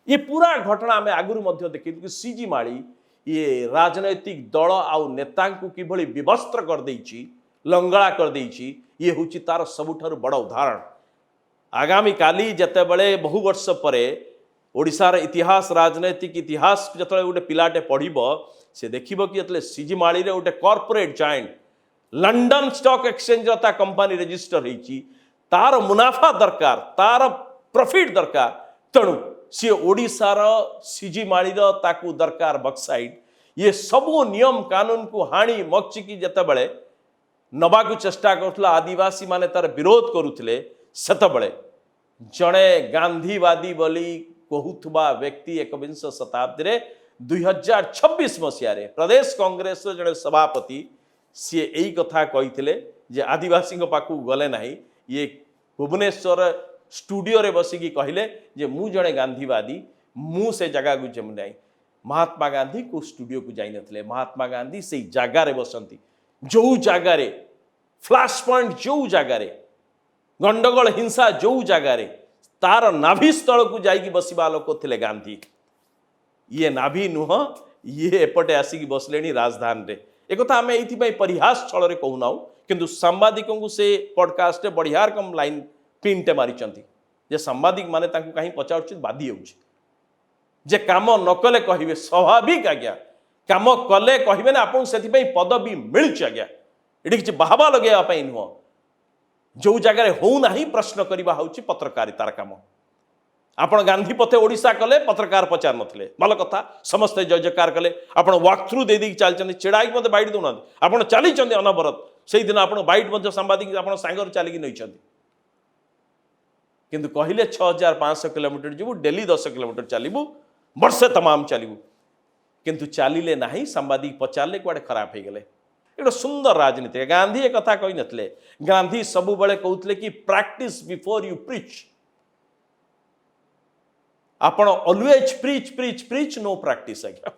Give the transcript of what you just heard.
ये पूरा घटना आम आगुरी देखी कि सीजी माली ये राजनैतिक दल आउ नेता किभली विवस्त्र करदेची लंगड़ा करदेची ये हूँ तार सबुठारु बड़ उदाहरण। आगामी काली जते बड़े बहु वर्ष परे ओडिशार इतिहास राजनैतिक इतिहास जो गोटे पिलाटे पढ़िबो से देखिबो कि जतले सीजी माली रे गोटे corporate giant London stock exchange ता कंपनी रजिस्टर होईची तार मुनाफा दरकार तार प्रॉफिट दरकार तेणु सी ओडिशार सीजी माली ताकू दरकार बक्साइट ये सबू नियम कानून को हाणी मक्चिकी जते बड़े नबाकू चेष्टा करुला आदिवासी माने तार विरोध करुले सेतबळे जड़े गांधीवादी बोली कहूथुबा व्यक्ति एकविंश शताब्दी रे 2026 मसीह प्रदेश कांग्रेस जड़े सभापति सी यही कथा कही जे आदिवासी पाखु गले नहीं ये भुवनेश्वर स्टूडियो रे बसिकी कहले जे मु जड़े गांधीवादी मु से जगह को जम नहीं। महात्मा गांधी को स्टूडियो को जाई नथिले महात्मा गांधी से जगह रे बसंती जो जगह रे फ्लैश पॉइंट जो जगह रे गंडगोल हिंसा जो जगह रे तार नाभि स्थल को जाइकी बसवा लोक थे गांधी ये नाभि नुह ये एपटे आसिकी बसले राजधानी रे एक कथा आम ये परिहास छल रे कहूना किंतु सांबादिकों को से पॉडकास्ट बढ़िया रकम लाइन प्रिंटे मारी जे सांबादिक माने कहीं पचार बाधी जे काम न कले कहे स्वाभाविक आज्ञा काम कले कहे ना आपको से पदवी मिलूँ आज्ञा ये किसी बाहबा लगे नुह जो जगह होना प्रश्न करवा हूँ पत्रकारितार काम आपण गांधी पथे ओडिशा कले पत्रकार पचार नथिले भल कथा समस्ते जय जयकार कले आपण वॉक थ्रू दे दी चलते चिड़ाई मत बैठ दौना आपण चली अनबरत से दिन आप बैठ सांबादिक आप सांगर चलिकी नहीं किंतु कहले 6500 किलोमीटर जीवु डेली 10 किलोमीटर चलू वर्षे तमाम चलू किंतु चलिले नहीं सांबादिक पचारे कुआडे खराब हो गले। एक सुंदर राजनीति गांधी एक कथा कही नथिले गांधी सबु बळे कहउतले कि प्रैक्टिस बिफोर यू प्रीच आपण always preach preach preach know practice आज्ञा